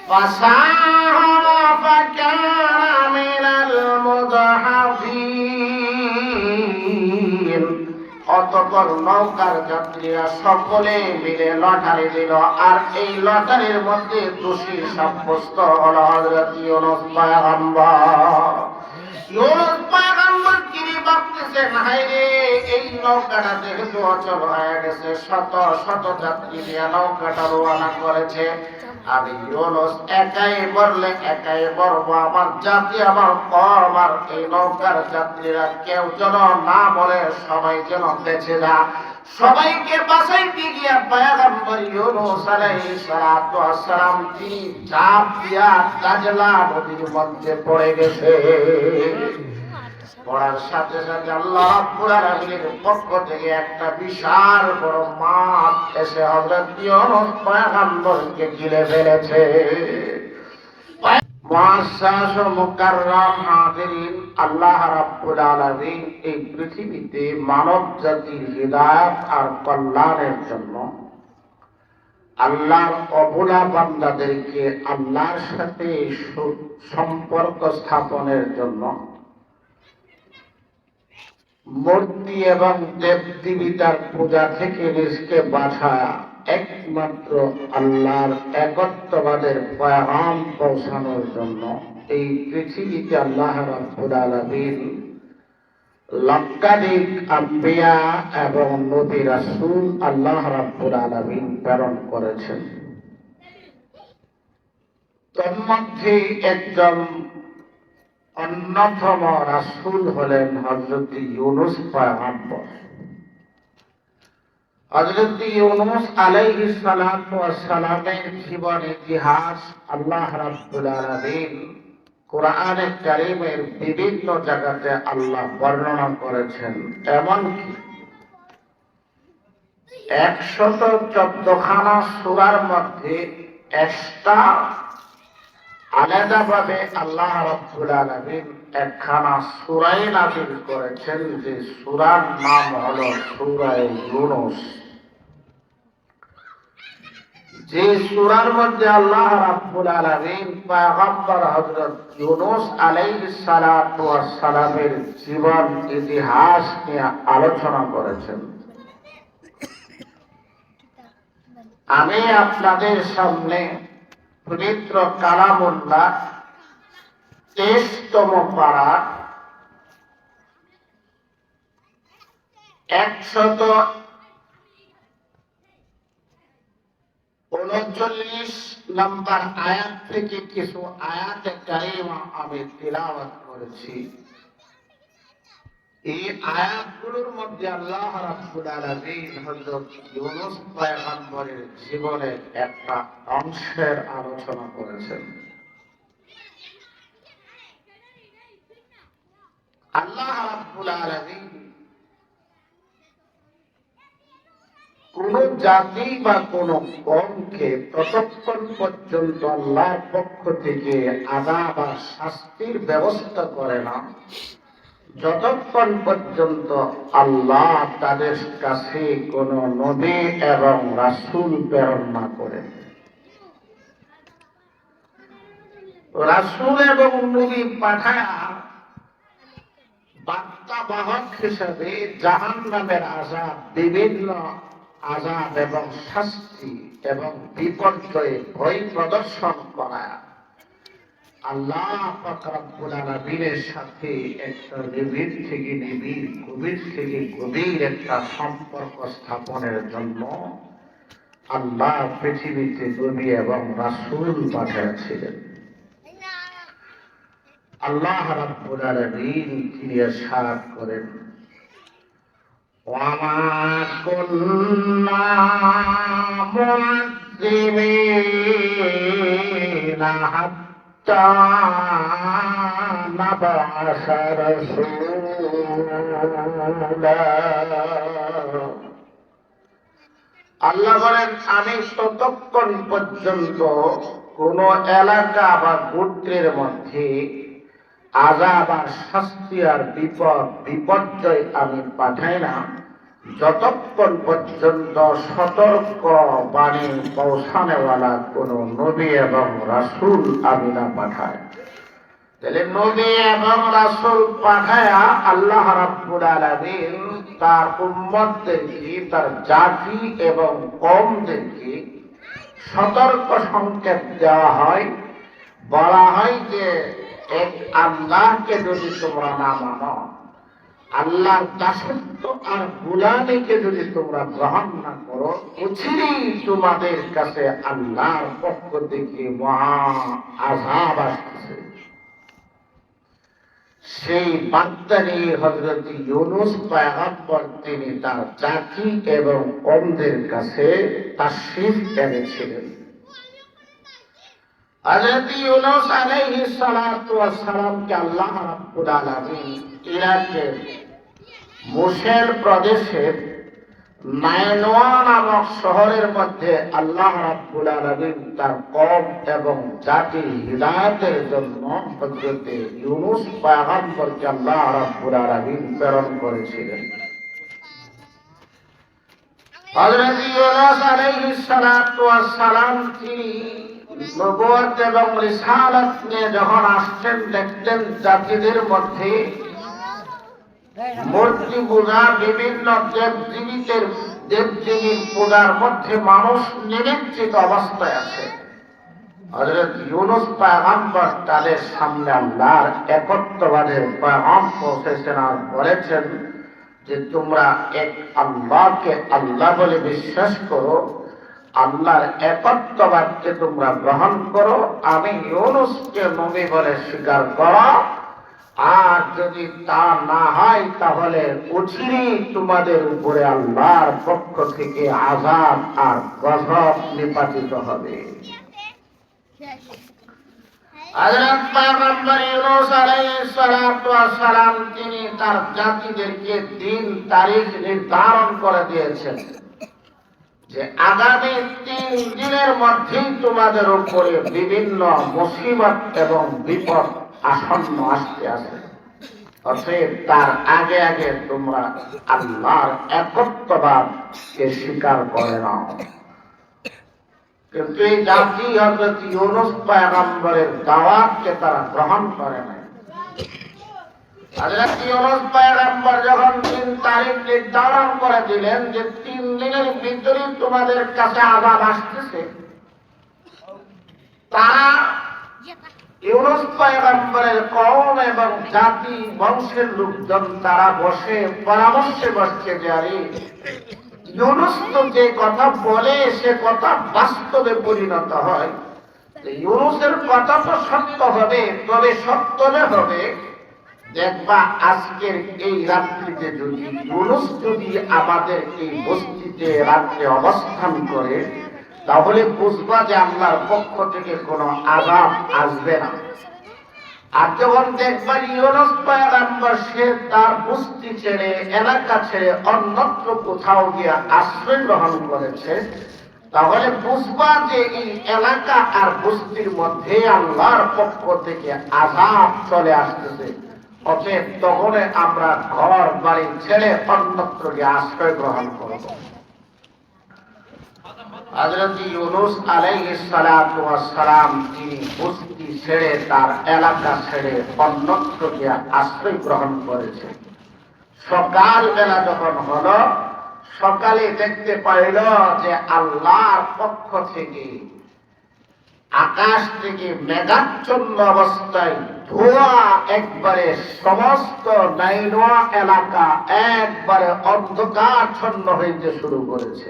فساهم فكان من المضحكين অতঃপর নৌকার যাত্রীরা সকলে মিলে লটারি দিল, আর এই লটারির মধ্যে দোষী সাব্যস্ত হলো হযরত ইউনূস পয়গম্বর। ইউনূস পয়গম্বর কি ভাবতেছেন, হায়রে এই নৌকাটা যেহেতু অচল হয়ে গেছে, শত শত যাত্রী নিয়ে নৌকাটা রওনা করেছে, আমি ইউনূস একাই বললে একাই বলবো, আমার জাতি আমার কওম আর এই নৌকার যাত্রীরা কেউ যেন না বলে, সবাই যেন বেঁচে যায়। সবাইকে বাঁচাইতে গিয়া পয়গম্বর ইউনূস আলাইহিস সালাতু ওয়াস সালাম তিনি ঝাঁপ দিয়া তাজলা নদীর মধ্যে পড়ে গেছে। পড়ার সাথে সাথে আল্লাহ রাব্বুল আলামিনের পক্ষ থেকে একটা বিশাল বড় মাছ এসে হযরত ইউনূস পয়গম্বরকে গিলে ফেলেছে। মুআজ্জাজ ও মুকাররম হাজিরিন, আল্লাহ রাব্বুল আলামিন এই পৃথিবীতে মানব জাতির হিদায়াত আর কল্যাণের জন্য আল্লাহর অবলা বান্দাদেরকে আল্লাহর সাথে সম্পর্ক স্থাপনের জন্য মূর্তি এবং দেবদেবীতার পূজা থেকে নিজকে বাঁচায়া একমাত্র আল্লাহর একত্ববাদের পয়গাম পৌঁছানোর জন্য এই পৃথিবীতে আল্লাহ রাব্বুল আলামিন লক্ষাধিক আম্বিয়া এবং নবী রাসূল আল্লাহ রাব্বুল আলামিন প্রেরণ করেছেন। তন্মধ্যে একজন অন্যতম রাসূল হলেন হযরত ইউনূস পয়গম্বর। হযরত ইউনূস আলাইহিস সালাতু ওয়াস সালামের জীবন ইতিহাস আল্লাহ রাব্বুল আলামিন কোরআনে কারীমের বিভিন্ন জায়গাতে আল্লাহ বর্ণনা করেছেন। এমনকি 114খানা সূরার মধ্যে একটা আলাদাভাবে আল্লাহ রাব্বুল আলামিন একখানা সূরাই নাযিল করেছেন, যে সূরার নাম হলো সূরা ইউনূস। যে সূরার মধ্যে আল্লাহ রাব্বুল আলামিন পয়গম্বর হযরত ইউনূস আলাইহিস সালাতু ওয়াস সালামের জীবন ইতিহাস নিয়ে আলোচনা করেছেন। আমি আপনাদের সামনে পবিত্র কালামুল্লাহ 23তম পারা 139 নম্বর আয়াত থেকে কিছু আয়াতে কারিমা আমি তিলাওয়াত করেছি। এই আয়াতগুলোর মধ্যে আল্লাহ রাব্বুল আলামিন হযরত ইউনূস পয়গম্বরের জীবনের একটা অংশের আলোচনা করেছেন। আল্লাহ রাব্বুল আলামিন কোন জাতি বা কোন কওমকে ততক্ষণ পর্যন্ত আল্লাহর পক্ষ থেকে আযাব বা শাস্তির ব্যবস্থা করে না যতক্ষণ পর্যন্ত আল্লাহ তাদের কাছে কোন নবী এবং রাসূল প্রেরণ না করেন। রাসূল এবং নবী পাঠায়া বার্তাবাহক হিসেবে জাহান্নামের আযাব, বিভিন্ন আযাব এবং শাস্তি এবং বিপর্যয়ে ভয় প্রদর্শন করায় আল্লাহ পাক রব্বুল আলামিনের সাথে একটা নিবিড় থেকে নিবিড়, গভীর থেকে গভীর একটা সম্পর্ক স্থাপনের জন্য আল্লাহ পৃথিবীতে নবী এবং রাসূল পাঠিয়েছিলেন। আল্লাহ রাব্বুল আলামিন তিনি ইরশাদ করেন, ওয়ামা কুন্না মুআযযিবিনা হাত্তা নাবআসা রাসূলা। আল্লাহ বলেন, আমি ততক্ষণ পর্যন্ত কোন এলাকা বা গোত্রের মধ্যে আযাব আর শাস্তি আর বিপর্যয় আমি পাঠাই না যতক্ষণ পর্যন্ত সতর্ক বাণী পৌঁছানেওয়ালা কোন নবী এবং রাসূল আমি না পাঠাই। তাহলে নবী এবং রাসূল পাঠায়া আল্লাহ রাব্বুল আলামিন তার উম্মতদেরকে, তার জাতি এবং কওমদেরকে সতর্ক সংকেত দেওয়া হয়, বলা হয় যে এক আল্লাহকে যদি তোমরা না মানো, আল্লাহর দাসত্ব আর গোলামীকে যদি তোমরা গ্রহণ না করো, অচিরেই তোমাদের কাছে আল্লাহর পক্ষ থেকে মহা আযাব আসতেছে। সেই বার্তা নিয়ে হযরত ইউনূস পয়গম্বর তিনি তার জাতি এবং কওমদের কাছে তাশরীফ এনেছিলেন। হযরত ইউনূস আলাইহিস সালাতু ওয়াস সালামকে আল্লাহ রাব্বুল আলামিন ইরাকের মোসেল প্রদেশের নাইনওয়া নামক শহরের মধ্যে আল্লাহ রাব্বুল আলামিন তার কওম এবং জাতির হিদায়াতের জন্য হযরত ইউনূস পয়গম্বরকে আল্লাহ রাব্বুল আলামিন প্রেরণ করেছিলেন। হযরত ইউনূস আলাইহিস সালাতু ওয়াস সালাম তিনি নবুয়ত এবং রিসালাত নিয়ে যখন আসছেন, দেখতেন জাতিদের মধ্যে মূর্তি পূজা, বিভিন্ন দেবদেবীর পূজার মধ্যে মানুষ নিমজ্জিত অবস্থায় আছে। হযরত ইউনূস পয়গম্বর তাদের সামনে আল্লাহর একত্ববাদের পয়গাম পৌঁছেছেন আর বলেছেন যে তোমরা এক আল্লাহকে আল্লাহ বলে বিশ্বাস করো, আল্লাহর একত্ববাদকে তোমরা গ্রহণ করো, আমি ইউনূসকে নবী বলে স্বীকার করো, আর যদি তা না হয় তাহলে অচিরেই তোমাদের উপরে আল্লাহর পক্ষ থেকে আযাব আর গজব নিপাতিত হবে। হযরত পয়গম্বর ইউনূস আলাইহিস সালাতু ওয়াস সালাম তিনি তার জাতিদেরকে দিন তারিখ নির্ধারণ করে দিয়েছেন যে আগামী 3 দিনের মধ্যেই তোমাদের উপরে বিভিন্ন মুসিবত এবং বিপদ আসন্ন আসতে আছে। অতএব তার আগে আগে তোমরা আল্লাহর একত্ববাদকে স্বীকার করে নাও। কিন্তু এই জাতি হযরত ইউনূস পয়গম্বরের দাওয়াতকে তারা গ্রহণ করে নাই। হযরত ইউনূস পয়গম্বর যখন 3 তারিখ নির্ধারণ করে দিলেন যে 3 দিনের ভিতরে তোমাদের কাছে আযাব আসতেছে, তারা ইউনূস পয়গম্বরের কওম এবং জাতি বংশের লোকজন তারা বসে পরামর্শে বসছে যে আরে ইউনূস তো যে কথা বলে সে কথা বাস্তবে পরিণত হয়, ইউনূসের কথা তো সত্য হবে, তবে সত্য হবে দেখবা আজকের এই রাত্রিতে যদি ইউনূস যদি আমাদের এই বস্তিতে রাত্রে অবস্থান করে, তাহলে বুঝবা যে আল্লাহর পক্ষ থেকে কোনো আযাব আসবে না। আর যখন দেখবা ইউনূস পয়গম্বর সে তার বস্তি ছেড়ে, এলাকা ছেড়ে অন্যত্র কোথাও গিয়ে আশ্রয় গ্রহণ করেছে, তাহলে বুঝবা যে এই এলাকা আর বস্তির মধ্যে আল্লাহর পক্ষ থেকে আযাব চলে আসতেছে। অতএব তখন আমরা ঘর বাড়ি ছেড়ে অন্যত্র গিয়ে আশ্রয় গ্রহণ করব। হযরত ইউনূস আলাইহিস সালাতু ওয়াস সালাম তিনি বস্তি ছেড়ে, তার এলাকা ছেড়ে অন্যত্র গিয়ে আশ্রয় গ্রহণ করেছেন। সকাল বেলা যখন হলো, সকালে দেখতে পাইল যে আল্লাহর পক্ষ থেকে আকাশ থেকে মেঘাচ্ছন্ন অবস্থায় ধোঁয়া একবারে সমস্ত নাইনওয়া এলাকা একবারে অন্ধকারচ্ছন্ন হইতে শুরু করেছে।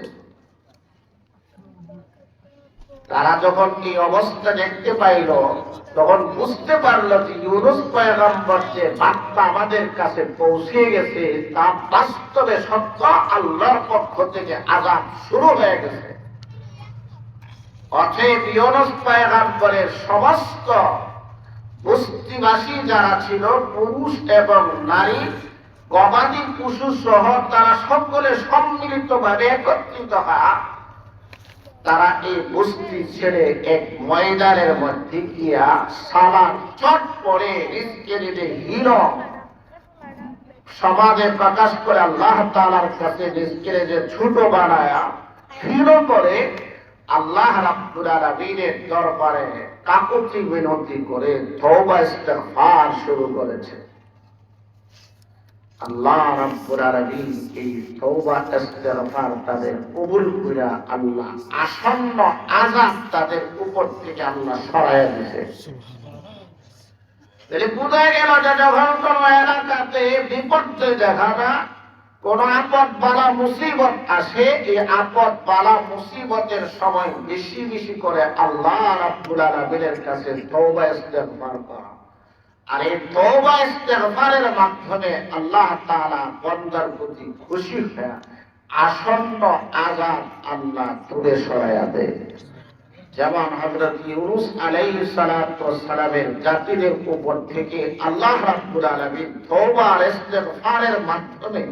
তারা যখন এই অবস্থা দেখতে পাইল, তখন বুঝতে পারল যে ইউনূস পয়গম্বর যে বার্তা আমাদের কাছে পৌঁছে গেছে তা বাস্তবে সত্য, আল্লাহর পক্ষ থেকে আযাব শুরু হয়ে গেছে। অতএব ইউনূস পয়গম্বরের সমস্ত বস্তিবাসী যারা ছিল, পুরুষ এবং নারী, গবাদি পশু সহ তারা সকলে সম্মিলিতভাবে একত্রিত হয়, তারা এই বস্তি ছেড়ে এক ময়দানের মধ্যে গিয়া সালার চট পরে রিজকে হিরো সমাজে প্রকাশ করে আল্লাহ তাআলার কাছে নিজকে যে ছোট বানায়া ঘৃণ করে আল্লাহ রাব্বুল আলামিনের দরবারে কাকুতি মিনতি করে তওবা ইস্তিগফার শুরু করেছে। আল্লাহ রাব্বুল আলামিন এই তওবা ইস্তিগফার তাদের কবুল করে আল্লাহ আসন্ন আযাব তাদের উপর থেকে আল্লাহ সরাইয়া দিয়েছে। বোঝা গেল যে যখন কোন এলাকাতে বিপর্যয় দেখা না, কোন আপদ বালা মুসিবত আসে, এই আপদ বালা মুসিবতের সময় বেশি বেশি করে আল্লাহ রাব্বুল আলামিনের কাছে তওবা ইস্তিগফার করা। আর এই তওবা ইস্তিগফারের মাধ্যমে আল্লাহ তাআলা বান্দার প্রতি খুশি হয়ে আসন্ন আযাব আল্লাহ দূরে সরাইয়া দেয়। যেমন হযরত ইউনূস আলাইহিস সালাতু ওয়াস সালামের জাতিদের উপর থেকে আল্লাহ রাব্বুল আলামিন তওবা আর ইস্তিগফারের মাধ্যমে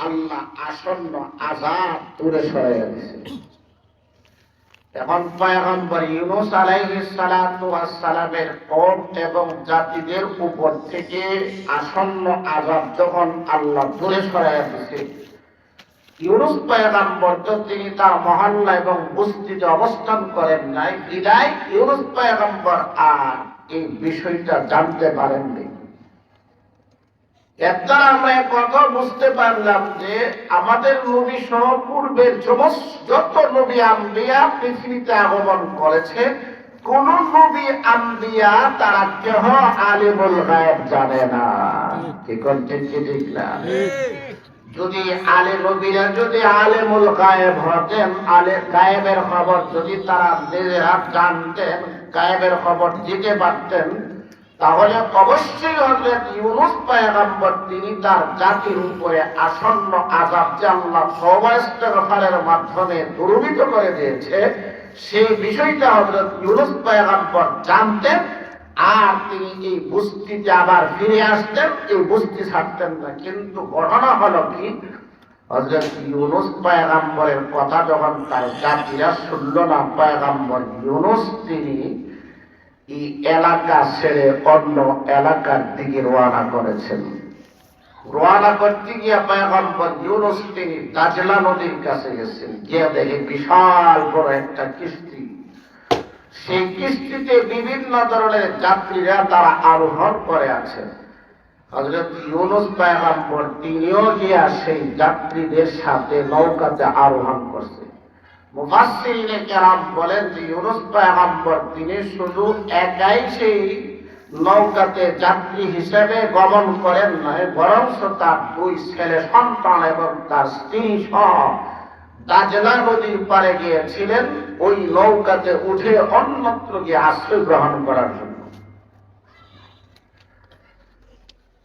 আল্লাহ আসন্ন আযাব দূরে সরাইয়া দিয়েছেন। এখন পয়গম্বর ইউনূস আলাইহিস সালাতু ওয়াস সালামের কওম এবং জাতিদের উপর থেকে আসন্ন আযাব যখন আল্লাহ দূরে সরাইয়া দিয়েছেন, ইউনূস পয়গম্বর তো তিনি তার মহল্লা এবং বস্তিতে অবস্থান করেন নাই, বিদায় ইউনূস পয়গম্বর আর এই বিষয়টা জানতে পারেননি। এর দ্বারা আমরা কথা বুঝতে পারলাম যে আমাদের নবী সহ পূর্বের যত নবী আম্বিয়া পৃথিবীতে আগমন করেছে, কোন নবী আম্বিয়া তারা কেহ আলিমুল গায়ব জানে না। ঠিক ঠিক না? যদি নবীরা যদি আলেমুল গায়েব হতেন, গায়েবের খবর যদি তারা নিজেরা জানতেন, গায়েবের খবর দিতে পারতেন, তাহলে অবশ্যই হযরত ইউনূস পয়গম্বর তিনি তার জাতির উপরে আসন্ন আযাব যে আল্লাহ তওবা ইস্তিগফারের মাধ্যমে দূরীভূত করে দিয়েছে, সেই বিষয়টা হযরত ইউনূস পয়গম্বর জানতেন। আর তিনি এই বস্তিতে আবার ফিরে আসতেন, এই বস্তি ছাড়তেন না। কিন্তু ঘটনা হলো কি, হযরত ইউনূস পয়গম্বরের কথা যখন তার জাতিরা শুনল না, পয়গম্বর ইউনূস তিনি এই এলাকা ছেড়ে অন্য এলাকার দিকে রওনা করেছেন। রওনা করতে গিয়ে পয়গম্বর ইউনূস তিনি দাজলা নদীর কাছে গেছেন, গিয়ে দেখে বিশাল বড় একটা কিস্তি। সেই কিস্তিতে বিভিন্ন ধরনের যাত্রীরা তারা আরোহণ করে আছে। হযরত ইউনূস পয়গম্বর তিনিও গিয়া সেই যাত্রীদের সাথে নৌকাতে আরোহণ করছে। মুফাসসিরিনে কেরাম বলেন যে ইউনূস পয়গম্বর তিনি শুধু একাই সেই নৌকাতে যাত্রী হিসেবে গমন করেন নয়, বরং তার দুই ছেলে সন্তান এবং তার স্ত্রী সহ দাজলা নদীর পারে গিয়েছিলেন ওই নৌকাতে উঠে অন্যত্র গিয়ে আশ্রয় গ্রহণ করার জন্য।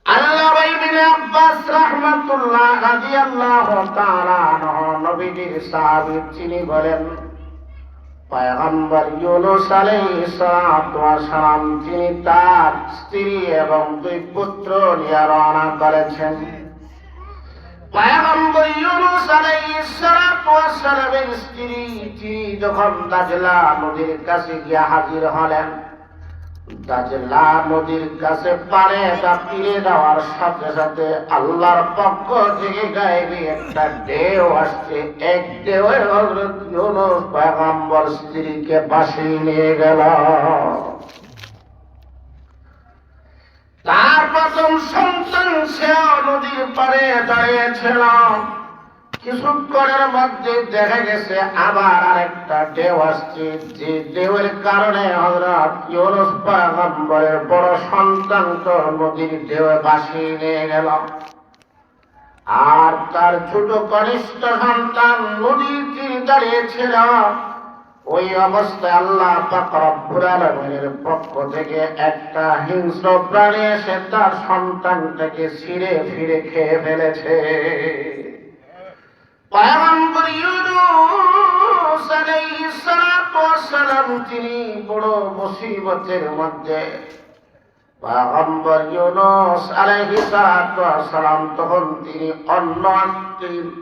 আল্লাহ ইবনে আব্বাস রাহমাতুল্লাহ রাদিয়াল্লাহু তাআলা আনহু নবীজির সাহাবী তিনি বলেন, পয়গম্বর ইউনূস আলাইহিস সালাতু ওয়াস সালাম তিনি তার স্ত্রী এবং দুই পুত্র নিয়ে রওনা করেছেন। পয়গম্বর ইউনূস আলাইহিস সালাতু ওয়াস সালামের স্ত্রী তিনি যখন দাজলা নদীর কাছে গিয়ে হাজির হলেন, দাজলা নদীর কাছে পারে তীরে যাওয়ার সাথে সাথে আল্লাহর পক্ষ থেকে গায়েবী একটা ঢেউ আসছে। এক ঢেউয়ে হযরত ইউনূস পয়গম্বর স্ত্রীকে ভাসিয়ে নিয়ে গেল। তার প্রথম সন্তান সেও নদীর পাড়ে দাঁড়িয়েছিল। কিছুক্ষণের মধ্যে দেখা গেছে আবার আরেকটা ঢেউ আসছে, যে ঢেউয়ের কারণে হযরত ইউনূস পয়গম্বরের বড় সন্তান তো নদীর ঢেউয়ে ভাসিয়ে নিয়ে গেল। আর তার ছোট কনিষ্ঠ সন্তান নদীর তীরে দাঁড়িয়েছিল। ওই অবস্থায় আল্লাহ পাক রব্বুল আলামিনের পক্ষ থেকে একটা হিংস্র প্রাণী এসে তার সন্তানটাকে ছিঁড়ে ফিরে খেয়ে ফেলেছে। পয়গম্বর ইউনূস আলাইহিস সালাতু ওয়াস সালাম তিনি বড় মুসিবতের মধ্যে। পয়গম্বর ইউনূস আলাইহিস সালাতু ওয়াস সালাম তখন তিনি অন্য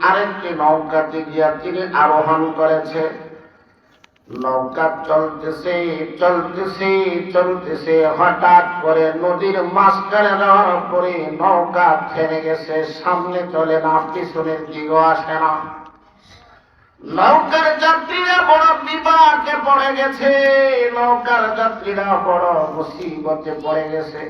আরেকটি নৌকাতে গিয়া তিনি আরোহণ করেছে। নৌকা চলতেছে চলতেছে চলতেছে, হঠাৎ করে নদীর মাঝখানে যাওয়ার পরে নৌকা থেমে গেছে। সামনে চলে না, পিছনের দিকেও আসে না। নৌকার যাত্রীরা বড় বিপাকে পড়ে গেছে, নৌকার যাত্রীরা বড় মুসিবতে পড়ে গেছে।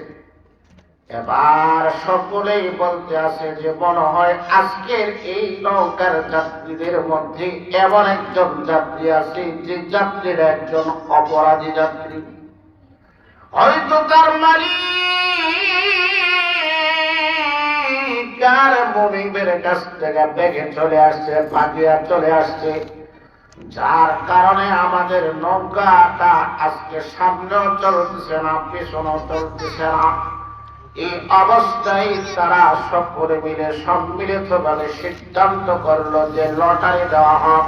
এবার সকলেই বলতে আছে যে মনে হয় আজকের এই নৌকার যাত্রীদের মধ্যে এমন একজন যাত্রী আছে যে যাত্রীরা একজন অপরাধী যাত্রী। হয়তো তার মালিক আর মুনিবের কাছ থেকে বেগে চলে আসছে, ভাগিয়া চলে আসছে, যার কারণে আমাদের নৌকাটা আজকে সামনেও চলতেছে না, পিছনেও চলতেছে না। এই অবস্থায় তারা সকলে মিলে সম্মিলিতভাবে সিদ্ধান্ত করলো যে লটারি দেওয়া হোক।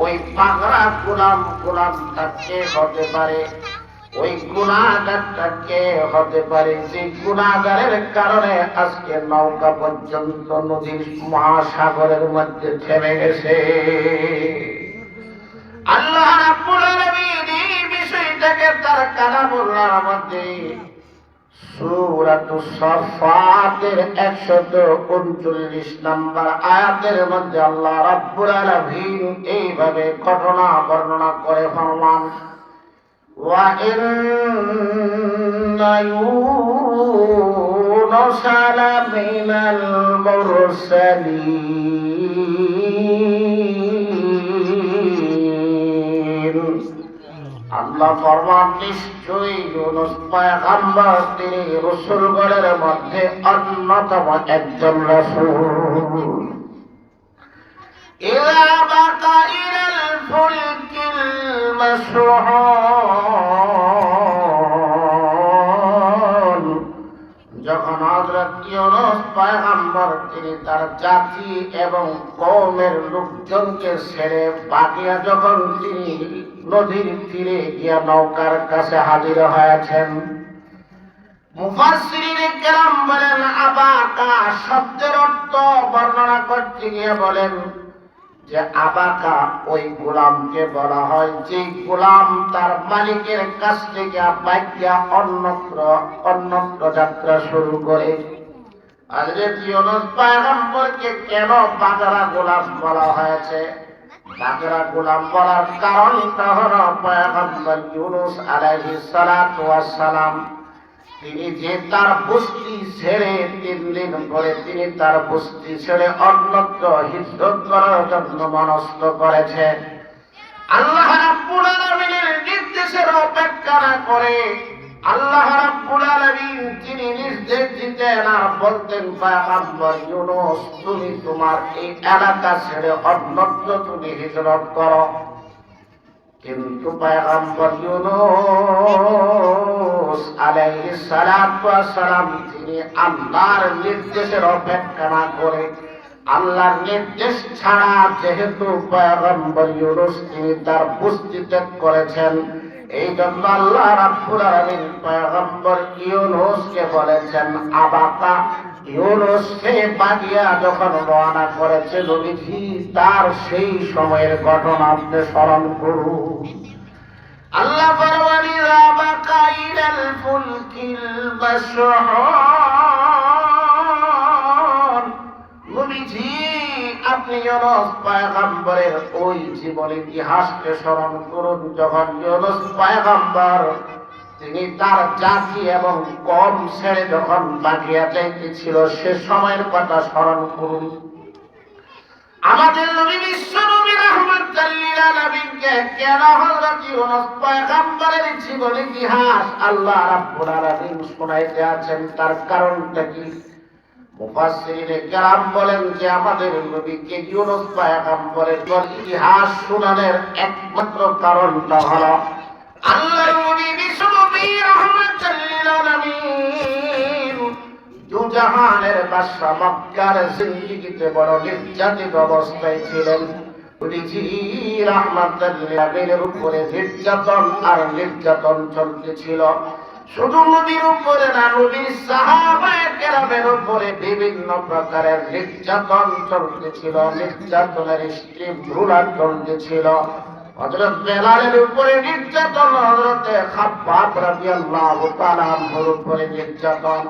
ওই পাগড়া গোলামটা কে হতে পারে, ওই গুনাহগারটা কে হতে পারে, যে গুনাহগারের কারণে আজকে নৌকা পর্যন্ত নদীর মহাসাগরের মধ্যে থেমে গেছে। আল্লাহ রাব্বুল আলামিন এই বিষয়টাকে তার কালামুল্লাহর মধ্যে সূরাতুস সাফফাতের 139 নম্বর আয়াতের মধ্যে আল্লাহ রাব্বুল আলামিন এইভাবে ঘটনা বর্ণনা করে ফরমান, ওয়া ইন্না ইউনুসা লামিনাল মুরসালিন। আল্লাহ ফরমান, নিশ্চয়ই ইউনুস পয়গম্বর তিনি রাসূলগণের মধ্যে অন্যতম একজন রাসূল। ইলা বাকা ইলাল ফুলকিল মাশহুন, যখন হযরত ইউনুস পয়গম্বর তিনি তার জাতি এবং কওমের লোকজনকে ছেড়ে বাকিয়া যখন তিনি নদীর তীরে গিয়া নৌকার কাছে হাজির হয়েছেন, মুফাসসিরিনে কেরাম বলেন আবাকা শব্দের অর্থ বর্ণনা করতে গিয়ে বলেন যে আবাকা ওই গোলামকে বলা হয় যে গোলাম তার মালিকের কাছ থেকে বাইকিয়া অন্যত্র যাত্রা শুরু করে। হযরত ইউনুস পয়গম্বরকে কেন বাগড়া গোলাম বলা হয়েছে? বাগড়া গোলাম বলার কারণটা হলো পয়গম্বর ইউনুস আলাইহিস সালাতু ওয়াস সালাম তিনি যে তার বস্তি ছেড়ে 3 দিন পরে তিনি তার বস্তি ছেড়ে অন্যত্র হিজরত করার জন্য মনস্থ করেছেন। আল্লাহ রাব্বুল আলামিনের নির্দেশের অপেক্ষা না করে আল্লাহ রাব্বুল আলামিন তিনি নির্দেশ দিতেন আর বলতেন, পয়গম্বর ইউনুস তুমি তোমার এই এলাকা ছেড়ে অন্যত্র তুমি হিজরত করো। কিন্তু পয়গম্বর ইউনুস আলাইহিস সালাতু ওয়াস সালাম তিনি আল্লাহর নির্দেশের অপেক্ষা না করে আল্লাহর নির্দেশ ছাড়া যেহেতু পয়গম্বর ইউনুস তিনি তার বস্তি ত্যাগ করেছেন, এই জন্য আল্লাহ রাব্বুল আলামিন পয়গম্বর ইউনুসকে বলেছেন আবাকা। ইউনুসকে বাগিয়া যখন রওনা করেছে নবীজি তার সেই সময়ের ঘটনা আপনি স্মরণ করুন। আল্লাহ ফরমান আবাকা ইলাল ফুলকিল মাশহুন, নবীজি আপনি ইউনুস পয়গম্বরের ওই জীবন ইতিহাসকে স্মরণ করুন যখন ইউনুস পয়গম্বর তিনি তার জাতি এবং কওম ছেড়ে যখন বাগিয়া যাইতেছিল সে সময়ের কথা স্মরণ করুন। আমাদের নবী বিশ্ব নবী রাহমাতুল লিল আলামিনকে কেন হযরত ইউনুস পয়গম্বরের জীবন ইতিহাস আল্লাহ রাব্বুল আলামিন শোনাইতে আছেন, তার কারণটা কি? মুফাসসিরিনে কেরাম বলেন যে আমাদের নবীকে ইউনুস পয়গম্বরের ইতিহাস শোনানোর একমাত্র কারণটা হলো আল্লাহর নবী বিশ্ব নবী রাহমাতুল লিল আলামিন দুজাহানের বাদশা মক্কার জিন্দেগিতে বড় নির্যাতিত অবস্থায় ছিলেন। নবীজি রাহমাতুল লিল আলামিনের উপরে নির্যাতন চলতেছিল। শুধু নবীর উপরে না, নবীর সাহাবায়ে কেরামের উপরে বিভিন্ন প্রকারের নির্যাতন চলতেছিল, নির্যাতনের স্টিম রুলার চলতেছিল। হযরত বেলালের উপরে নির্যাতন, হযরত খাব্বাব রাদিয়াল্লাহু তাআলা আনহুর উপরে নির্যাতন,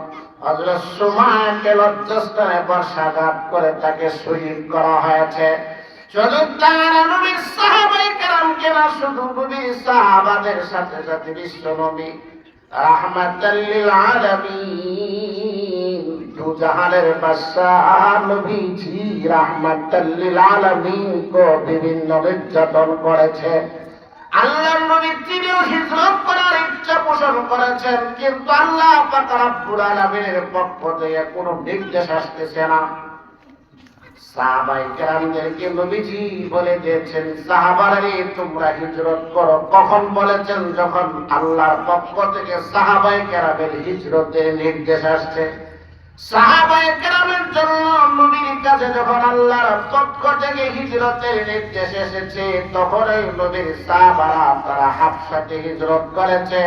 হযরত সুমায়াকে লজ্জাস্থানে বর্ষাঘাত করে তাকে শহীদ করা হয়েছে। শুধু তারা নবীর সাহাবায়ে কেরামকে না, শুধু নবীর সাহাবাদের সাথে সাথে বিশ্ব নবী রাহমাতাল লিল আলামিন, দু জাহানের বাদশাহ নবীজি রাহমাতাল লিল আলামিন কো বিভিন্ন নির্যাতন করেছে। আল্লাহর নবী তিনিও হিজরত করার ইচ্ছা পোষণ করেছেন, কিন্তু আল্লাহ পাক রব্বুল আলামিনের পক্ষ থেকে কোনো নির্দেশ আসতেছে না। সাহাবায়ে কেরামদেরকে নবীজি বলে দিয়েছেন, সাহাবারা তোমরা হিজরত করো। কখন বলেছেন? যখন আল্লাহর পক্ষ থেকে সাহাবায়ে কেরামের হিজরতের নির্দেশ আসছে। সাহাবায়ে কেরামের জন্য নবীর কাছে যখন আল্লাহর পক্ষ থেকে হিজরতের নির্দেশ এসেছে, তখন এই নবীর সাহাবারা তারা হাবশাতে হিজরত করেছে।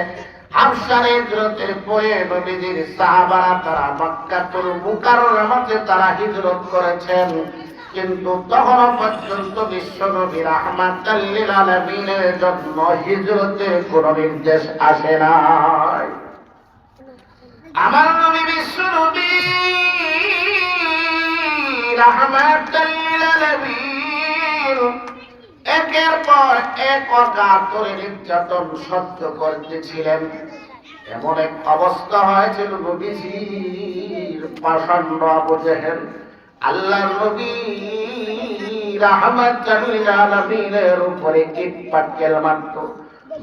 হাবশার হিজরতের পরে নবীজির সাহাবারা তারা মক্কাতুল মুকাররমাতে তারা হিজরত করেছেন। কিন্তু তখন পর্যন্ত বিশ্ব নবী রাহমাতাল লিল আলামিনের জন্য হিজরতের কোনো নির্দেশ আসে নাই। আমার নবী বিশ্ব নবী রাহমাতাল লিল আলামিন একের পর এক অকাতরে নির্যাতন সহ্য করতেছিলেন। এমন এক অবস্থা হয়েছিল, নবীজির পাষণ্ড আবু জেহেল আল্লাহর নবী রাহমাতাল লিল আলামিনের উপরে ইট পাটকেল মারত।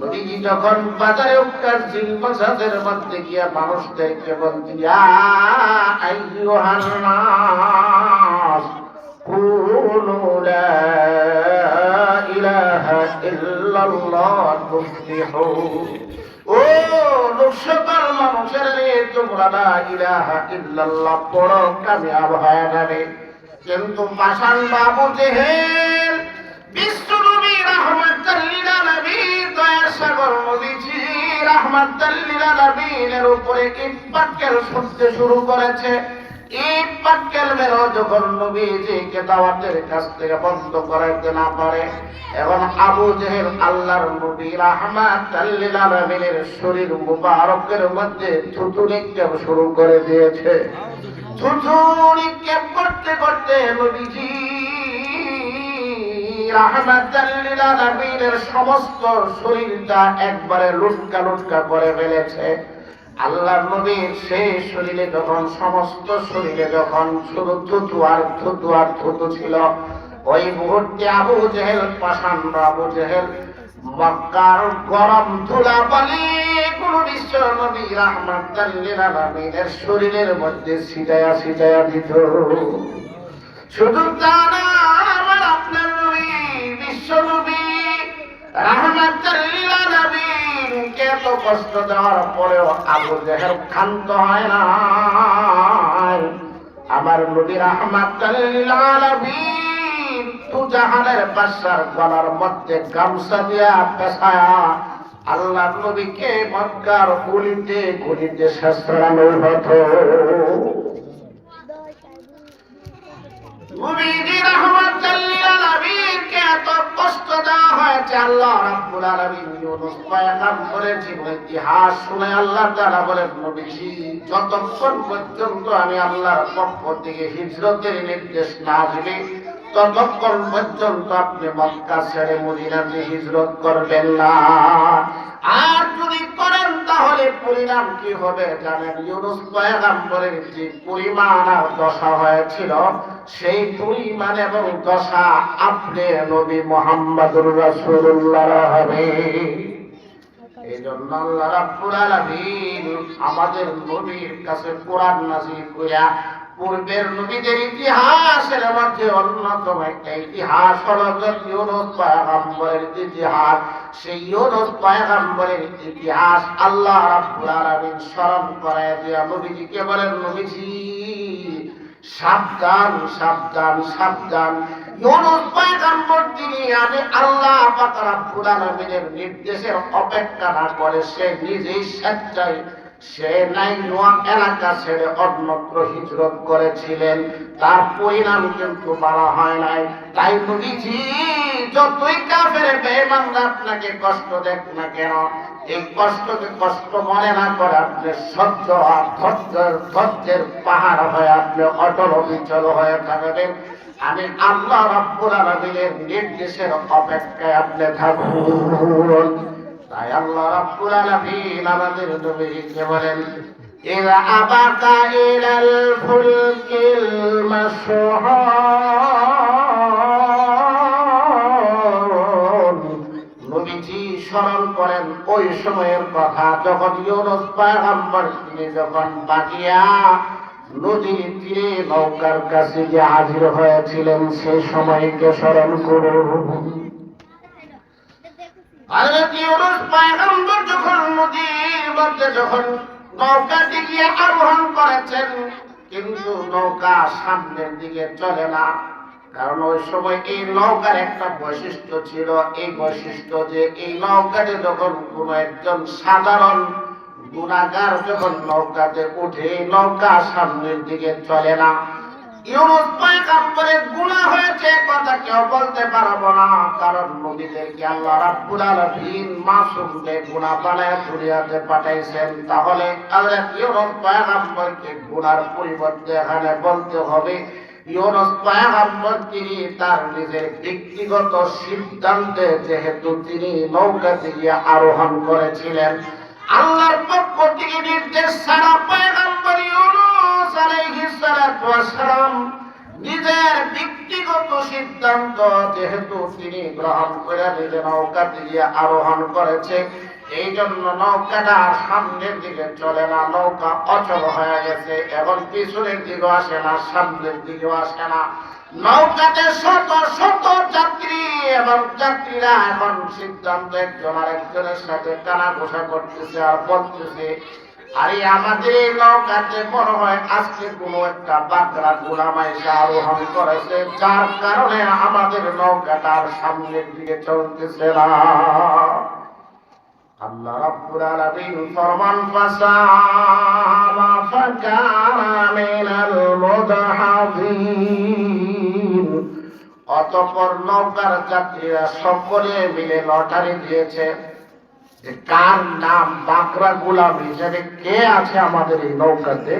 নবীজি যখন বাজারে উৎকার জিলমাসাদের মধ্যে গিয়া মানুষদেরকে বলতেন, ইয়া আইয়ুহান নাস কুলু লা ইলাহা ইল্লাল্লাহ তুফলিহু, ও সকল মানুষের তোমরা লা ইলাহা ইল্লাল্লাহ পড়ো, কামিয়াব হয়ে যাবে। কিন্তু পাষাণ্ড আবু জেহেল বিশ্ব নবী রাহমাতাল লিল আলামিন দয়ার সাগর নবীজি রাহমাতাল লিল আলামিনের উপরে ইট পাটকেল ছুঁড়তে শুরু করেছে। ইট পাটকেল মেরে যখন নবীজিকে দাওয়াতের কাছ থেকে বন্ধ করাইতে না পারে, এবং আবু জেহেল আল্লাহর নবী রাহমাতাল লিল আলামিনের শরীর মুবারকের মধ্যে থুতু নিক্ষেপ শুরু করে দিয়েছে। থুতু নিক্ষেপ করতে করতে নবীজি রাহমাতাল লিল আলামিনের সমস্ত শরীরটা একবারে লুটকা লুটকা করে ফেলেছে। আল্লাহর নবীর সেই শরীরে যখন সমস্ত শরীরে যখন শুধু থুতু আর থুতু আর থুতু ছিল, ওই মুহূর্তে আবু জেহেল পাষাণ্ড আবু জেহেল মক্কার গরম ধুলাবালি গুলো বিশ্ব নবী রাহমাতাল লিল আলামিনের শরীরের মধ্যে ছিটায়া ছিটায়া দিত। শুধু তা না, আমার আপনার নবী বিশ্ব নবী রাহমাতাল লিল আলামিনকে এত কষ্ট দেওয়ার পরেও আবু জেহেল ক্ষান্ত হয় না। আমার নবী রাহমাতাল লিল আলামিন দু জাহানের বাদশার গলার মধ্যে গামছা দিয়া পেছায়া আল্লাহর নবীকে মক্কার গলিতে গলিতে শেষরানো হতো। নবীজি রাহমাতাল লিল আলামিনকে এত কষ্ট দেওয়া হয়েছে। আল্লাহ রাব্বুল আলামিন ইউনূস পয়গম্বরের জীবন ইতিহাস শুনে আল্লাহ তাআলা বলেন, নবীজি যতক্ষণ পর্যন্ত আমি আল্লাহর পক্ষ থেকে হিজরতের নির্দেশ না দিই, ততক্ষণ পর্যন্ত আপনি মক্কা ছেড়ে মদিনাতে হিজরত করবেন না। আর যদি করেন তাহলে পরিণাম কি হবে জানেন? ইউনূস পয়গম্বরের যে পরিমাণ আর দশা হয়েছিল, সেই পরিমাণ এবং দশা আপনি নবী মুহাম্মদুর রাসূলুল্লাহ হবে। এই জন্য আল্লাহ রাব্বুল আলামিন আমাদের নবীর কাছে কোরআন নাযিল কইরা পূর্বের নবীদের ইতিহাসের মধ্যে অন্যতম একটা ইতিহাস হলো ইউনূস পয়গম্বরের ইতিহাস। সেই ইউনূস পয়গম্বরের ইতিহাস আল্লাহ রাব্বুল আলামিন স্মরণ করায় দিয়া নবীজিকে বলেন, নবীজি সাবধান সাবধান সাবধান। ইউনূস পয়গম্বর তিনি আমি আল্লাহ পাক রব্বুল আলামিনের নির্দেশের অপেক্ষা না করে সে নিজেই স্বেচ্ছায় সে নাইনওয়া এলাকা ছেড়ে অন্যত্র হিজরত করেছিলেন। তার পরিণাম কিন্তু বলা হয় নাই। তাই নবীজি যতই কাফের বেঈমানরা আপনাকে কষ্ট দেখ না কেন, এই কষ্টকে কষ্ট মনে না করে আপনি সহ্য আর ধৈর্যের পাহাড় হয়ে আপনি অটল অবিচল হয়ে থাকবেন। আমি আল্লাহ রাব্বুল আলামিনের নির্দেশের অপেক্ষায় আপনি থাকুন। তাই আল্লাহ রাব্বুল আলামিন আমাদের নবীকে বলেন, ইযা আবাকা ইলাল ফুলকিল মাশহুন। নবীজি স্মরণ করেন ওই সময়ের কথা যখন ইউনূস পয়গম্বর তিনি যখন বাগিয়া নদীর তীরে নৌকার কাছে যে হাজির হয়েছিলেন সেই সময়কে স্মরণ করুন। হযরত ইউনূস পয়গম্বর যখন নদীর মধ্যে যখন নৌকাতে গিয়ে আরোহণ করেছেন, কিন্তু নৌকা সামনের দিকে চলে না। কারণ ওই সময় এই নৌকার একটা বৈশিষ্ট্য ছিল, এই বৈশিষ্ট্য যে এই নৌকাতে যখন কোন একজন সাধারণ গুনাহগার যখন নৌকাতে উঠে, নৌকা সামনের দিকে চলে না। ইউনূস পয়গম্বরের গুনাহ হয়েছে কথা কেউ বলতে পারবো না, কারণ নবীদেরকে আল্লাহ রাব্বুল আলামিন মাসুমদের গুনাহ বানায় দুনিয়াতে পাঠাইছেন। তাহলে হযরত ইউনূস পয়গম্বরকে গুনার পরিবর্তে এখানে বলতে হবে ইউনূস পয়গম্বর তিনি তার নিজের ব্যক্তিগত সিদ্ধান্তে যেহেতু তিনি নৌকাতে গিয়ে আরোহণ করেছিলেন, আল্লাহর পক্ষ থেকে নির্দেশ ছাড়া পয়গম্বর ইউনূস আলাইহিস সালাতু ওয়াস সালাম নিজের ব্যক্তিগত সিদ্ধান্ত যেহেতু তিনি গ্রহণ করে নিজে নৌকাতে গিয়ে আরোহণ করেছে, এই জন্য নৌকাটা সামনের দিকে চলে না, নৌকা অচল হয়ে গেছে। এখন পিছনের দিকেও আসে না, সামনের দিকেও আসে না। নৌকাতে শত শত যাত্রী এবং যাত্রীরা এখন সিদ্ধান্ত একজন আরেকজনের সাথে কানাঘুষা করতেছে আর বলতেছে, আরে আমাদের এই নৌকাতে মনে হয় আজকে কোনো একটা বাগড়া গোলাম এসে আরোহণ করেছে, যার কারণে আমাদের নৌকাটা আর সামনের দিকে চলতেছে না। আল্লাহ রাব্বুল আলামিন ফরমান, ফাসামা ফাকানা মিনাল মুদহাযিন। অতঃপর নৌকার যাত্রীরা সকলে মিলে লটারি দিয়েছে যে কার নাম বাগড়া গোলাম হিসেবে কে আছে আমাদের এই নৌকাতে,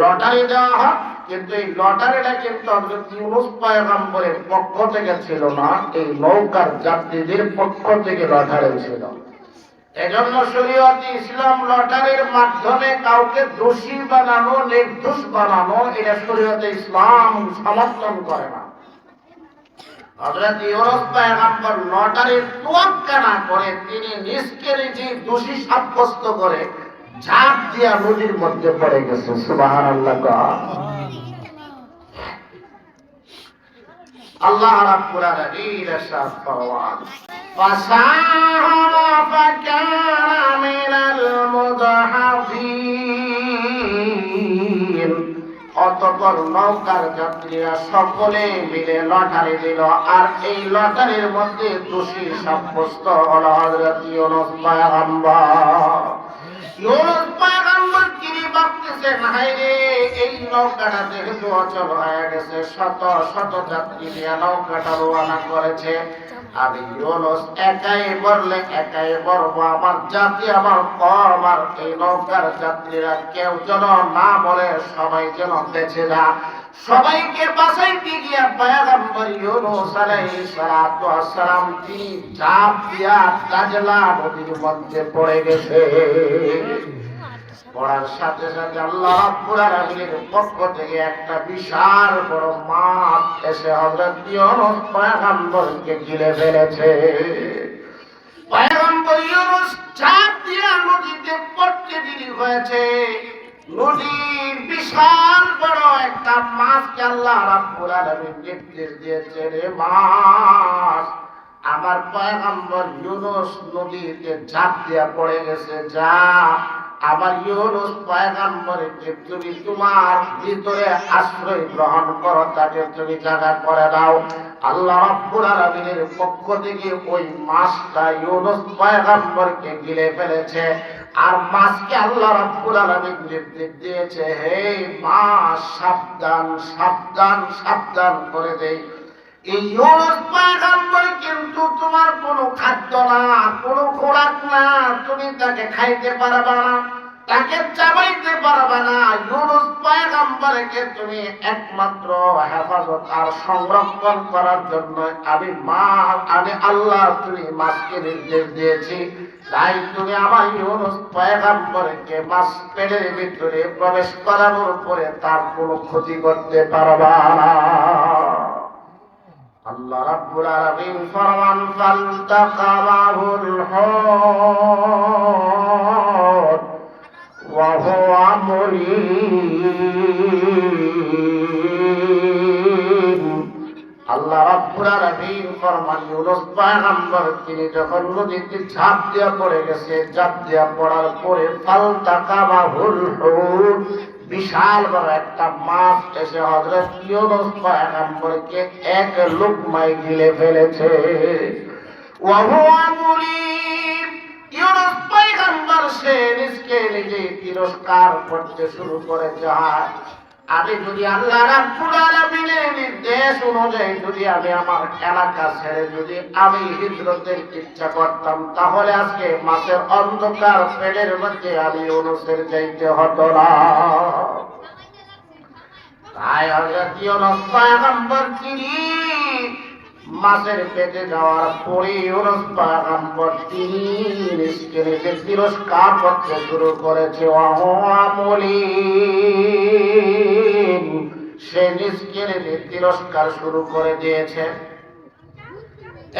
লটারি দেওয়া হয়। কিন্তু এই লটারিটা কিন্তু হযরত ইউনূস পয়গম্বরের পক্ষ থেকে ছিল না, এই নৌকার যাত্রীদের পক্ষ থেকে লটারি ছিল। এজন্য শরীয়তে ইসলাম লটারির মাধ্যমে কাউকে দোষী বানানো, নির্দোষ বানানো, এটা শরীয়তে ইসলাম সমর্থন করে না। হযরত ইউনূস পয়গম্বর লটারির তোয়াক্কা না করে তিনি নিজকে নিজে দোষী সাব্যস্ত করে ঝাঁপ দিয়া নদীর মধ্যে পড়ে গেছে। সুবহানাল্লাহ। আল্লাহ রাব্বুল আলামিন ইরশাদ ফরমান, ফাসাহা ফাকানা মিনাল মুদহাযিন। অতঃপর নৌকার যাত্রীরা সকলে মিলে লটারি দিল, আর এই লটারির মধ্যে দোষী সাব্যস্ত হলো হযরত ইউনূস পয়গম্বর। ইউনূস পয়গম্বর তিনি ভাবতেছেন, হায়রে এই নৌকাটা যেহেতু অচল হয়ে গেছে, শত শত যাত্রী নিয়ে নৌকাটা রওনা করেছে, আমি ইউনূস একাই বললে একাই বলবো, আমার জাতি আমার কম, আর এই নৌকার যাত্রীরা কেউ যেন না বলে, সবাই যেন বেঁচে যা। সবাইকে বাঁচাইতে গিয়া পয়গম্বর ইউনূস আলাইহিস সালাতু ওয়াস সালাম তিনি ঝাঁপ দিয়া দাজলা নদীর মধ্যে পড়ে গেছে। পড়ার সাথে সাথে আল্লাহ রাব্বুল আলামিনের পক্ষ থেকে একটা বিশাল বড় মাছ এসে হযরত ইউনূস পয়গম্বরকে গিলে ফেলেছে। পয়গম্বর ইউনূস ঝাঁপ দিয়া নদীতে পড়তে দেরি হয়েছে, নদীর বিশাল বড় একটা মাছকে আল্লাহ রাব্বুল আলামিন নির্দেশ দিয়েছে, রে মাছ, আমার পয়গম্বর ইউনূস নদীতে ঝাঁপ দিয়া পড়ে গেছে, যা আমার ইউনূস পয়গম্বরকে তুমি তোমার ভিতরে আশ্রয় গ্রহণ করো, তাকে তুমি জায়গা করে দাও। আল্লাহ রাব্বুল আলামিনের পক্ষ থেকে ওই মাছটা ইউনূস পয়গম্বরকে গিলে ফেলেছে। আর মাছকে আল্লাহ রাব্বুল আলামিন নির্দেশ দিয়েছে, হে মাছ, সাবধান সাবধান সাবধান করে দেই। এই ইউনুস পয়গম্বর কিন্তু তোমার কোনো খাদ্য না, কোনো খোরাক না, তুমি তাকে খাইতে পারবা না, তাকে চাবাইতে পারবা না। ইউনুস পয়গম্বরকে তুমি একমাত্র হেফাজত আর সংরক্ষণ করার জন্য আমি আল্লাহ তুমি মাছকে নির্দেশ দিয়েছি। তাই তুমি আমার ইউনুস পয়গম্বরকে মাছ পেটের ভিতরে প্রবেশ করানোর পরে তার কোনো ক্ষতি করতে পারবা না। আল্লাহ রাব্বুল আলামিন ফরমান ফালতাকামাহুল হুত ওয়া হুয়া মুলিম। আল্লাহ রাব্বুল আলামিন ফরমান ইউনুস পয়গম্বর তিনি যখন নদীতে ঝাঁপ দিয়া পড়ে গেছে, ঝাঁপ দিয়া পড়ার পরে ফালতাকামাহুল হুত বিশাল বড় একটা মাছ এসে হযরত ইউনুস পয়গম্বরকে এক লুকমায় গিলে ফেলেছে। ওয়া হুয়া মুলিম। ইউনুস পয়গম্বর সে নিজকে নিজে তিরস্কার করতে শুরু করে যায়, আমি যদি আল্লাহ রাব্বুল আলামিনের নির্দেশ অনুযায়ী যদি আমি আমার এলাকা ছেড়ে যদি আমি হিজরতের ইচ্ছা করতাম, তাহলে আজকে মাছের অন্ধকার পেটের মধ্যে আমি ইউনুসের যাইতে হতো না। তাই হযরত ইউনুস পয়গম্বর তিনি মাছের পেটে যাওয়ার পরে ইউনুস পয়গম্বর তিনি নিজকে নিজে তিরস্কার করতে শুরু করেছে। সে নিজকে নিজে তিরস্কার শুরু করে দিয়েছে।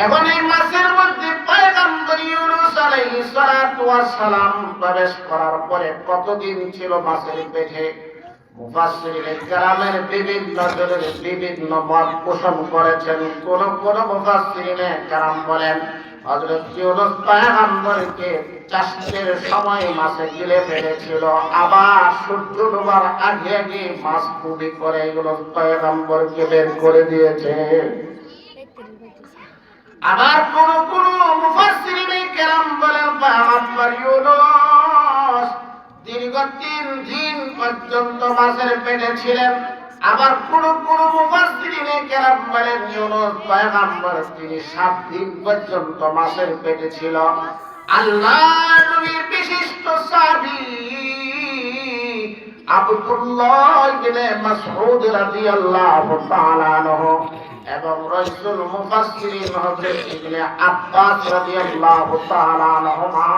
এখন এই মাছের মধ্যে পয়গম্বর ইউনুস আলাইহিস সালাতু ওয়াস সালাম প্রবেশ করার পরে কতদিন ছিল মাছের পেটে? মুফাসসিরিনে কেরামের বিভিন্ন জনের বিভিন্ন মত পোষণ করেছেন। কোন কোন মুফাসসিরিনে কেরাম বলেন হযরত ইউনুস পয়গম্বরকে চাষের সময় মাছে গিলে ফেলেছিল, আবার সূর্য ডোবার আগে আগে মাছ কুবি করে ইউনুস পয়গম্বরকে বের করে দিয়েছে। আবার কোন কোন মুফাসসিরিনে কেরাম বলেন পয়গম্বর ইউনুস দীর্ঘ 3 দিন পর্যন্ত মাছের পেটে ছিলেন। আবার কোন কোন মুফাসসিরিনে কেরাম বলেন ইউনুস পয়গম্বর তিনি 7 দিন পর্যন্ত মাছের পেটে ছিল। আল্লাহর নবীর বিশিষ্ট সাহাবী আব্দুল্লাহ ইবনে মাসউদ রাদিয়াল্লাহু তাআলা আনহু এবং রাসূল মুফাসসিরিন হযরত ইবনে আব্বাস রাদিয়াল্লাহু তাআলা আনহুমা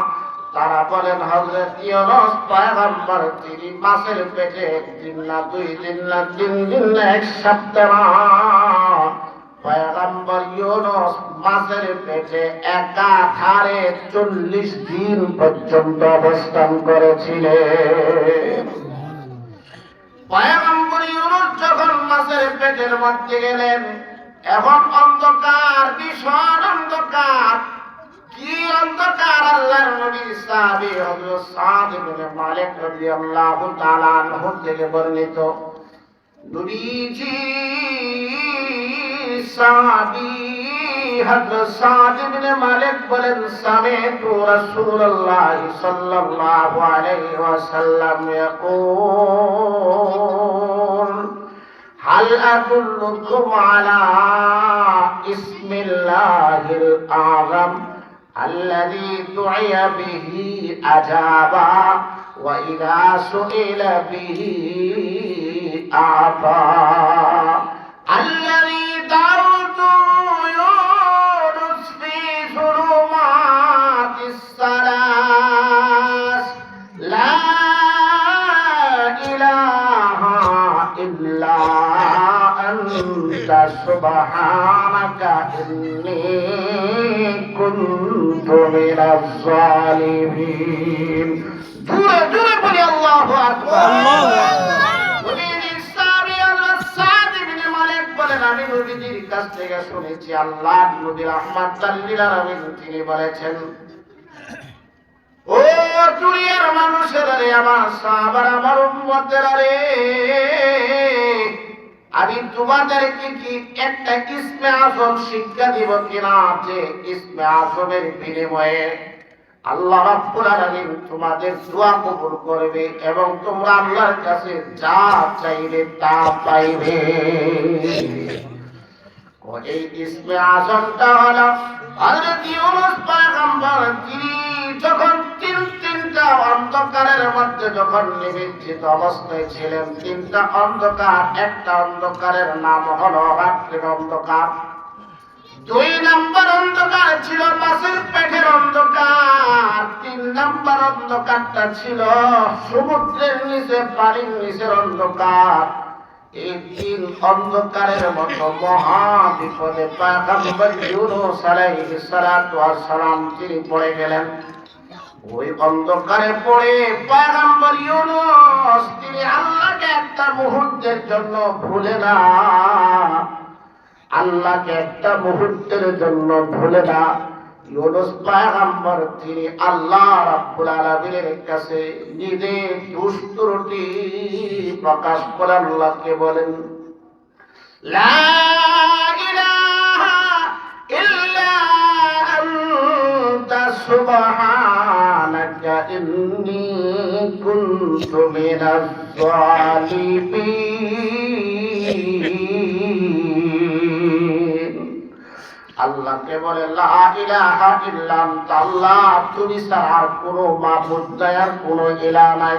তারা বলেন হযরত ইউনুস পয়গম্বর তিনি মাছের পেটে 1 দিন না 2 দিন না 3 দিন না 1 সপ্তাহ পয়গম্বর ইউনুস মাছের পেটে একাধারে 40 দিন পর্যন্ত অবস্থান করেছিলেন। পয়গম্বর ইউনুস যখন মাছের পেটের মধ্যে গেলেন, এখন অন্ধকার, ভীষণ অন্ধকার। কি অন্ধকার! আল্লাহর নবীর সাহাবী হযরত সাদ ইবনে মালিক রাদিয়াল্লাহু তাআলা আনহু থেকে বর্ণিত, নবীজি সাহাবী হযরত সাদ ইবনে মালিক বলেন সামি'তু রাসূলুল্লাহ সাল্লাল্লাহু আলাইহি ওয়াসাল্লাম ইয়াকুল হাল আদুল্লুকুম আলা ইসমিল্লাহিল আযম الذي دعي به أجابا وإذا سئل به أعطى الذي دعوت يونس في ظلمات الثلاث لا إله إلا أنت سبحانك إني كنت من الظالمين. جورا جورا بولي الله أكبر. আমি নবীজির কাছ থেকে শুনেছি আল্লাহ নবী রাহমাতাল লিল আলামিন তিনি বলেছেন, ও দুনিয়ার মানুষেরা রে, আমার সাহাবারা, আমার উম্মতেরা রে, আমি তোমাদেরকে কি একটা ইসমে আযম শিক্ষা দিব কিনা, যে ইসমে আযমের বিনিময়ে আল্লাহ রাব্বুল আলামিন তোমাদের দোয়া কবুল করবে এবং তোমরা আল্লাহর কাছে যা চাইবে তা পাইবে। এই ইসমে আযমটা হলো হযরত ইউনূস পয়গম্বর। তিনি যখন তিনটা অন্ধকারের মধ্যে যখন নিমজ্জিত অবস্থায় ছিলেন, তিনটা অন্ধকার, একটা অন্ধকারের নাম হলো রাত্রির অন্ধকার। 2 নম্বর অন্ধকার ছিল মাছের পেটের অন্ধকার। 3 নম্বর অন্ধকারটা ছিল সমুদ্রের নিচে, পানির নিচের অন্ধকার। এই 3 অন্ধকারের মতো মহা বিপদে পয়গম্বর ইউনূস আলাইহিস সালাতু ওয়াস সালাম তিনি পড়ে গেলেন। ওই অন্ধকারে পড়ে পয়গম্বর ইউনূস তিনি আল্লাহকে একটা মুহূর্তের জন্য ভুলে না, আল্লাহকে একটা মুহূর্তের জন্য ভুলে না। ইউনূস পয়গম্বর তিনি আল্লাহ রাব্বুল আলামিনের কাছে নিজের দোষ ত্রুটি প্রকাশ করে আল্লাহকে বলেন, লা ইলাহা ইল্লা আনতা সুবহানাকা ইন্নী কুনতু মিনাজ জালিমিন। আল্লাহকে বলে লা ইলাহা ইল্লা আনতা, আল্লাহ তুমি ছাড়া আর কোনো মাবুদ নাই, আর কোনো ইলাহ নাই।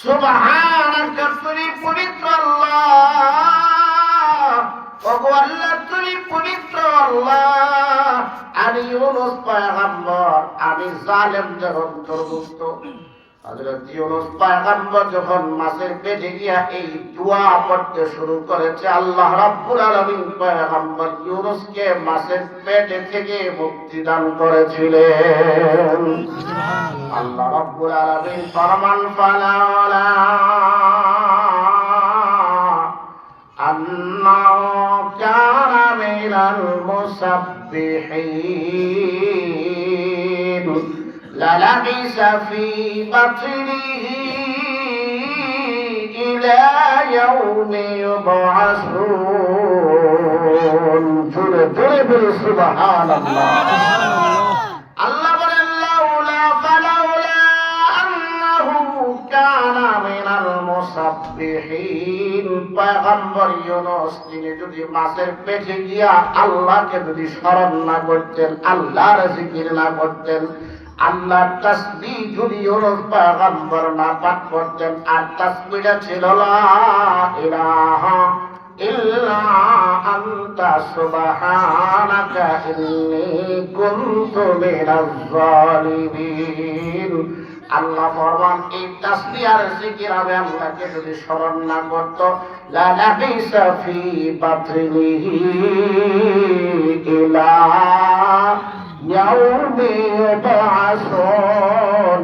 সুবহানাকা তুমি পবিত্র আল্লাহ, ওগো আল্লাহ তুমি পবিত্র আল্লাহ। আমি ইউনূস পয়গম্বর আমি জালেমদের অন্তর্ভুক্ত। হযরত ইউনূস পয়গম্বর যখন মাছের পেটে গিয়া এই দোয়া পড়তে শুরু করেছে, আল্লাহ রাব্বুল আলামিন পয়গম্বর ইউনূসকে মাছের পেটে থেকে মুক্তি দান করেছিলেন। আল্লাহ রাব্বুল আলামিন ফরমান, ফালাওলা আন্নাহু কানা মিনাল মুসাব্বিহিন للبث في بطنه إلى يوم يبعثون। سبحان الله। আল্লাহ বলেন লাউলা ফালাউলা আন্নাহু কানা মিনাল মুসাব্বিহিন। পয়গম্বর ইউনূস তিনি যদি মাছের পেটে গিয়া আল্লাহকে যদি স্মরণ না করতেন, আল্লাহর জিকির না করতেন, আল্লাহর তাসবিহ যদি ইউনূস পয়গম্বর না পাঠ করতেন, আর তাসবিহটা ছিল লা ইলাহা ইল্লা আনতা সুবহানাকা ইন্নী কুনতু মিনাজ জালিমিন। আল্লাহ ফরমান এই তাসবিহ আর জিকির হবে আল্লাহকে যদি স্মরণ না করত, লা লাবিসা ফি বাতনিহি ইলা ইয়াউমি ইউবআসুন।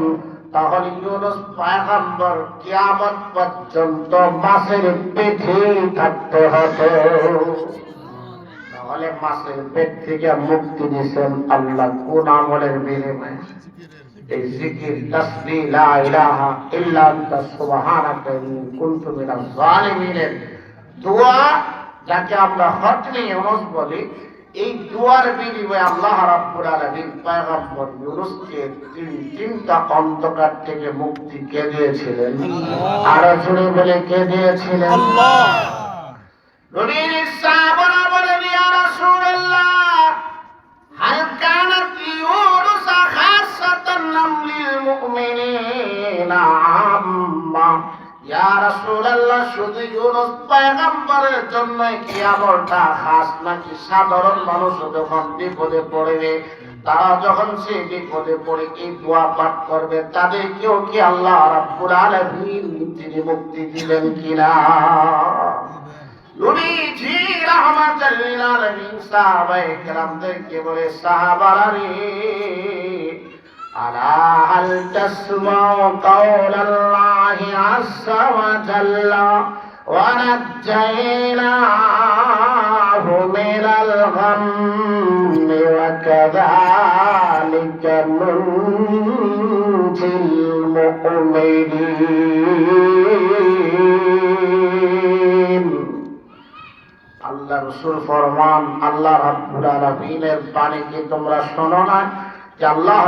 তাহলে ইউনূস পয়গম্বর কিয়ামত পর্যন্ত মাছের পেটে থাকতে হতো। তাহলে মাছের পেট থেকে মুক্তি দিয়েছেন আল্লাহ কোন আমলের বিনিময়ে? এই জিকির, তাসবিহ, লা ইলাহা ইল্লা আনতা সুবহানাকা ইন্নী কুনতু মিনাজ জালিমিনের দোয়া, যাকে আমরা খতমে ইউনূস বলি। এই দোয়ার বিনিময়ে আল্লাহ রাব্বুল আলামিন পয়গম্বর ইউনূসকে তিনটা অন্ধকার থেকে মুক্তি কে দিয়েছিলেন? আরো জোরে বলে কে দিয়েছিলেন? আল্লাহ। নবীর সাহাবারা বলেন, ইয়া রাসূলুল্লাহ হাল কানাত ইউনূস খাসাতান লিল মুমিনিনা আম্মা। ইয়া রাসূলুল্লাহ শুধু ইউনূস পয়গম্বরের জন্য কি আমলটা খাস, নাকি সাধারণ মানুষ যখন বিপদে পড়বে, তারা যখন সে বিপদে পড়ে এই দোয়া পাঠ করবে, তাদেরকেও কি আল্লাহ রাব্বুল আলামিন তিনি মুক্তি দিলেন কিনা? নবীজি রাহমাতুল লিল আলামিন সাহাবায়ে কেরামদেরকে বলে, সাহাবারা রে, আলা হাল তাসমাউ কাওলাল্লাহি আযজা ওয়া জাল্লা ওয়া নাজ্জায়নাহু মিনাল গাম্মি ওয়া কাযালিকা নুনজিল মুমিনিন। আল্লাহ রাসূল ফরমান, আল্লাহ রাব্বুল আলামিনের বাণী কি তোমরা শোনো না যে আল্লাহ